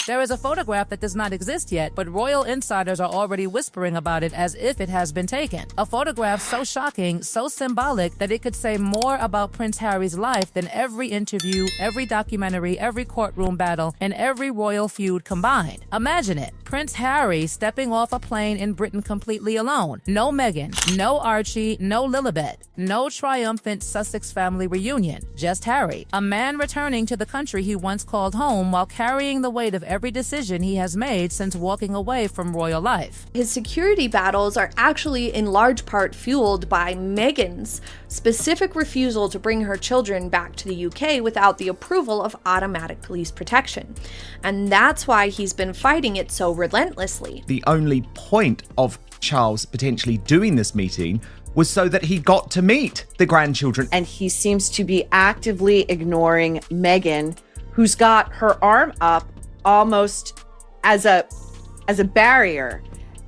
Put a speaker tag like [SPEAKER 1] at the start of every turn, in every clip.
[SPEAKER 1] There is a photograph that does not exist yet, but royal insiders are already whispering about it as if it has been taken. A photograph so shocking, so symbolic, that it could say more about Prince Harry's life than every interview, every documentary, every courtroom battle, and every royal feud combined. Imagine it. Prince Harry stepping off a plane in Britain completely alone. No Meghan, no Archie, no Lilibet, no triumphant Sussex family reunion. Just Harry, a man returning to the country he once called home while carrying the weight of every decision he has made since walking away from royal life.
[SPEAKER 2] His security battles are actually in large part fueled by Meghan's specific refusal to bring her children back to the UK without the approval of automatic police protection. And that's why he's been fighting it so relentlessly.
[SPEAKER 3] The only point of Charles potentially doing this meeting was so that he got to meet the grandchildren.
[SPEAKER 4] And he seems to be actively ignoring Meghan, who's got her arm up almost as a barrier.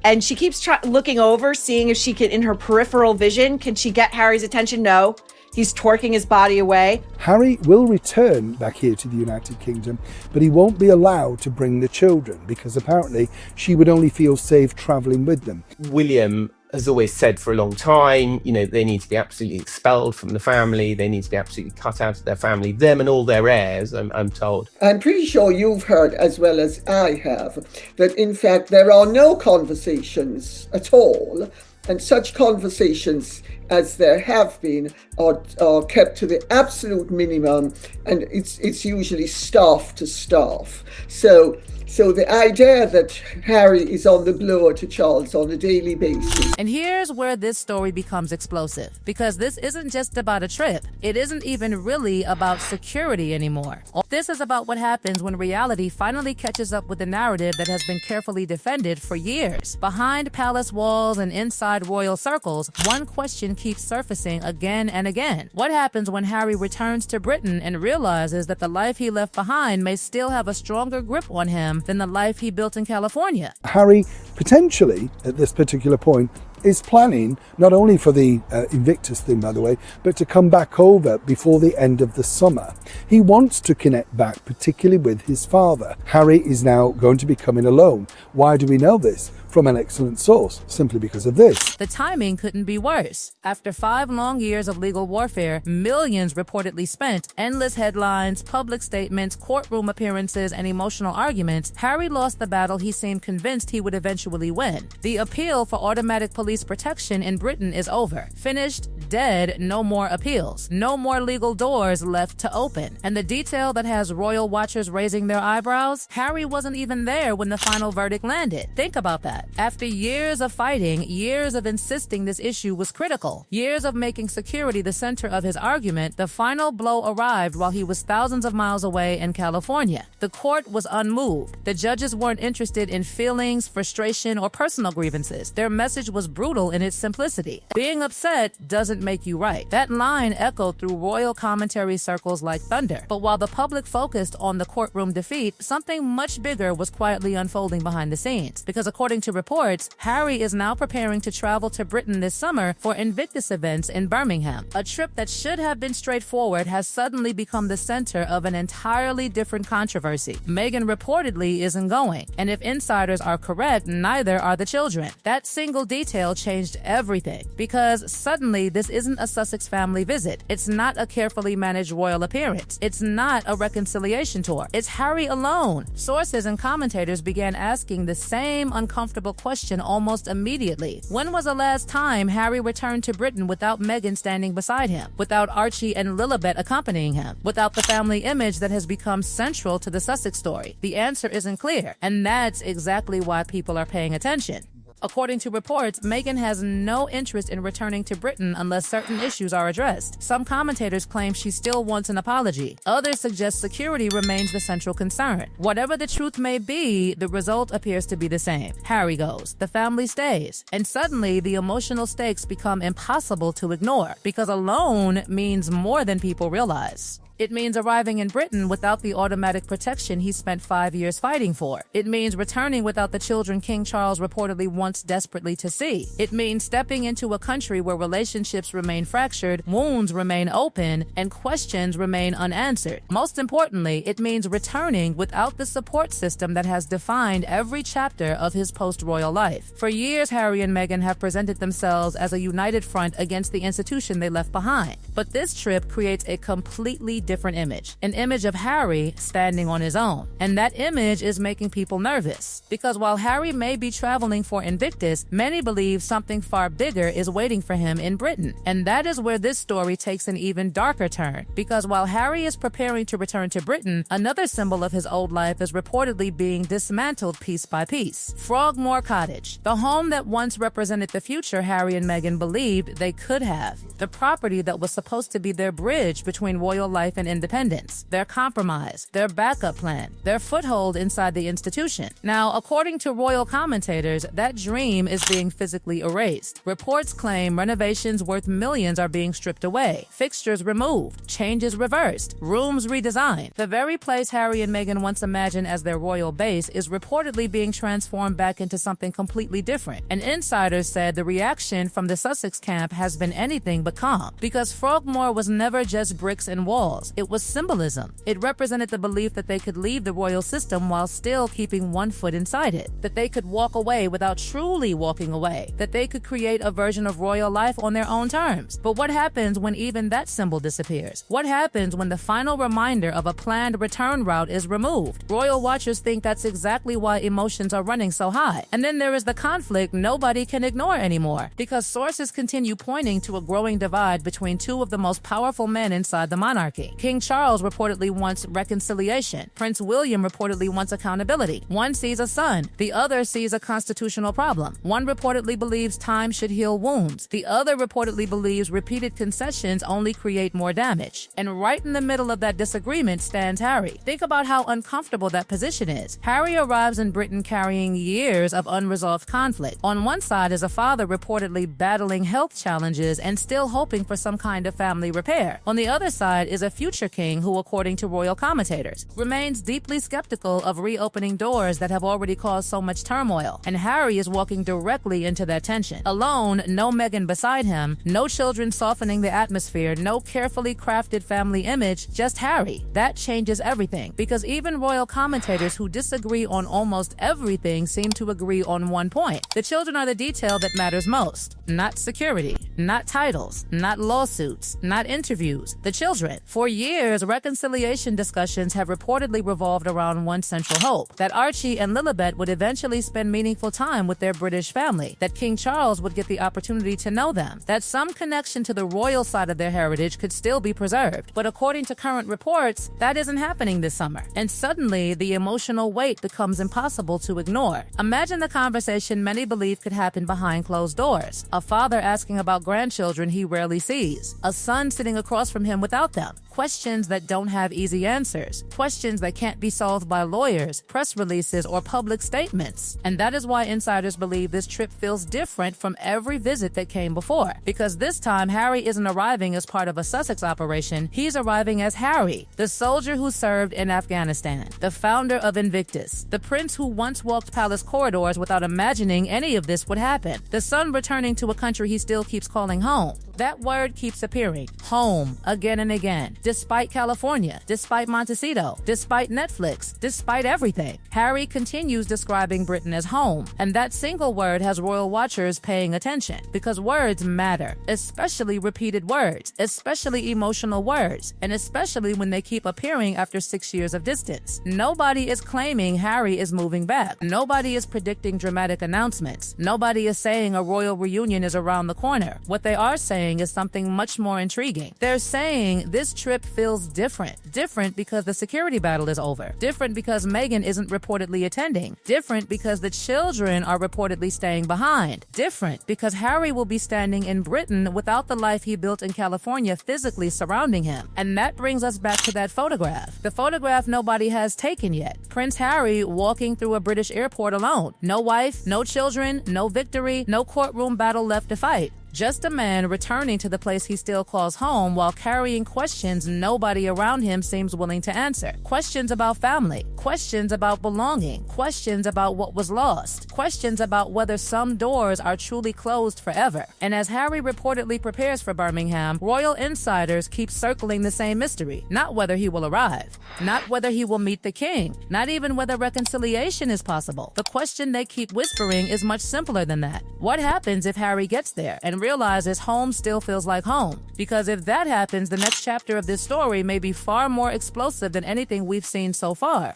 [SPEAKER 4] And she keeps looking over, seeing if she can, in her peripheral vision, can she get Harry's attention? No. He's twerking his body away.
[SPEAKER 5] Harry will return back here to the United Kingdom, but he won't be allowed to bring the children because apparently she would only feel safe travelling with them.
[SPEAKER 6] William has always said for a long time, they need to be absolutely expelled from the family. They need to be absolutely cut out of their family, them and all their heirs, I'm told.
[SPEAKER 7] I'm pretty sure you've heard, as well as I have, that in fact there are no conversations at all. And such conversations as there have been are kept to the absolute minimum, and it's usually staff to staff. So the idea that Harry is on the blower to Charles on a daily basis.
[SPEAKER 1] And here's where this story becomes explosive, because this isn't just about a trip. It isn't even really about security anymore. This is about what happens when reality finally catches up with the narrative that has been carefully defended for years. Behind palace walls and inside royal circles, one question keeps surfacing again and again. What happens when Harry returns to Britain and realizes that the life he left behind may still have a stronger grip on him than the life he built in California?
[SPEAKER 5] Harry, potentially, at this particular point, is planning not only for the Invictus thing, by the way, but to come back over before the end of the summer. He wants to connect back, particularly with his father. Harry is now going to be coming alone. Why do we know this? From an excellent source, simply because of this.
[SPEAKER 1] The timing couldn't be worse. After 5 long years of legal warfare, millions reportedly spent, endless headlines, public statements, courtroom appearances, and emotional arguments, Harry lost the battle he seemed convinced he would eventually win. The appeal for automatic police protection in Britain is over. Finished, dead, no more appeals. No more legal doors left to open. And the detail that has royal watchers raising their eyebrows? Harry wasn't even there when the final verdict landed. Think about that. After years of fighting, years of insisting this issue was critical, years of making security the center of his argument, the final blow arrived while he was thousands of miles away in California. The court was unmoved. The judges weren't interested in feelings, frustration, or personal grievances. Their message was brutal in its simplicity. Being upset doesn't make you right. That line echoed through royal commentary circles like thunder. But while the public focused on the courtroom defeat, something much bigger was quietly unfolding behind the scenes. Because according to reports, Harry is now preparing to travel to Britain this summer for Invictus events in Birmingham. A trip that should have been straightforward has suddenly become the center of an entirely different controversy. Meghan reportedly isn't going, and if insiders are correct, neither are the children. That single detail changed everything, because suddenly this isn't a Sussex family visit. It's not a carefully managed royal appearance. It's not a reconciliation tour. It's Harry alone. Sources and commentators began asking the same uncomfortable question almost immediately. When was the last time Harry returned to Britain without Meghan standing beside him, without Archie and Lilibet accompanying him, without the family image that has become central to the Sussex story? The answer isn't clear, and that's exactly why people are paying attention. According to reports, Meghan has no interest in returning to Britain unless certain issues are addressed. Some commentators claim she still wants an apology. Others suggest security remains the central concern. Whatever the truth may be, the result appears to be the same. Harry goes, the family stays, and suddenly the emotional stakes become impossible to ignore, because alone means more than people realize. It means arriving in Britain without the automatic protection he spent 5 years fighting for. It means returning without the children King Charles reportedly wants desperately to see. It means stepping into a country where relationships remain fractured, wounds remain open, and questions remain unanswered. Most importantly, it means returning without the support system that has defined every chapter of his post-royal life. For years, Harry and Meghan have presented themselves as a united front against the institution they left behind. But this trip creates a completely different image, an image of Harry standing on his own. And that image is making people nervous. Because while Harry may be traveling for Invictus, many believe something far bigger is waiting for him in Britain. And that is where this story takes an even darker turn. Because while Harry is preparing to return to Britain, another symbol of his old life is reportedly being dismantled piece by piece. Frogmore Cottage, the home that once represented the future Harry and Meghan believed they could have. The property that was supposed to be their bridge between royal life and independence, their compromise, their backup plan, their foothold inside the institution. Now, according to royal commentators, that dream is being physically erased. Reports claim renovations worth millions are being stripped away, fixtures removed, changes reversed, rooms redesigned. The very place Harry and Meghan once imagined as their royal base is reportedly being transformed back into something completely different. And insiders said the reaction from the Sussex camp has been anything but calm, because Frogmore was never just bricks and walls. It was symbolism. It represented the belief that they could leave the royal system while still keeping one foot inside it, that they could walk away without truly walking away, that they could create a version of royal life on their own terms. But what happens when even that symbol disappears? What happens when the final reminder of a planned return route is removed? Royal watchers think that's exactly why emotions are running so high. And then there is the conflict nobody can ignore anymore, because sources continue pointing to a growing divide between two of the most powerful men inside the monarchy. King Charles reportedly wants reconciliation. Prince William reportedly wants accountability. One sees a son, the other sees a constitutional problem. One reportedly believes time should heal wounds. The other reportedly believes repeated concessions only create more damage. And right in the middle of that disagreement stands Harry. Think about how uncomfortable that position is. Harry arrives in Britain carrying years of unresolved conflict. On one side is a father reportedly battling health challenges and still hoping for some kind of family repair. On the other side is a future king who, according to royal commentators, remains deeply skeptical of reopening doors that have already caused so much turmoil. And Harry is walking directly into that tension. Alone, no Meghan beside him, no children softening the atmosphere, no carefully crafted family image, just Harry. That changes everything, because even royal commentators who disagree on almost everything seem to agree on one point. The children are the detail that matters most. Not security, not titles, not lawsuits, not interviews. The children. For years, reconciliation discussions have reportedly revolved around one central hope: that Archie and Lilibet would eventually spend meaningful time with their British family, that King Charles would get the opportunity to know them, that some connection to the royal side of their heritage could still be preserved. But according to current reports, that isn't happening this summer. And suddenly, the emotional weight becomes impossible to ignore. Imagine the conversation many believe could happen behind closed doors. A father asking about grandchildren he rarely sees. A son sitting across from him without them. Questions that don't have easy answers. Questions that can't be solved by lawyers, press releases, or public statements. And that is why insiders believe this trip feels different from every visit that came before. Because this time, Harry isn't arriving as part of a Sussex operation. He's arriving as Harry, the soldier who served in Afghanistan, the founder of Invictus, the prince who once walked palace corridors without imagining any of this would happen, the son returning to a country he still keeps calling home. That word keeps appearing. Home. Again and again. Despite California. Despite Montecito. Despite Netflix. Despite everything. Harry continues describing Britain as home. And that single word has royal watchers paying attention. Because words matter. Especially repeated words. Especially emotional words. And especially when they keep appearing after 6 years of distance. Nobody is claiming Harry is moving back. Nobody is predicting dramatic announcements. Nobody is saying a royal reunion is around the corner. What they are saying is something much more intriguing. They're saying this trip feels different. Different because the security battle is over. Different because Meghan isn't reportedly attending. Different because the children are reportedly staying behind. Different because Harry will be standing in Britain without the life he built in California physically surrounding him. And that brings us back to that photograph. The photograph nobody has taken yet. Prince Harry walking through a British airport alone. No wife, no children, no victory, no courtroom battle left to fight. Just a man returning to the place he still calls home while carrying questions nobody around him seems willing to answer. Questions about family, questions about belonging, questions about what was lost, questions about whether some doors are truly closed forever. And as Harry reportedly prepares for Birmingham, royal insiders keep circling the same mystery. Not whether he will arrive, not whether he will meet the king, not even whether reconciliation is possible. The question they keep whispering is much simpler than that. What happens if Harry gets there and realizes home still feels like home? Because if that happens, the next chapter of this story may be far more explosive than anything we've seen so far.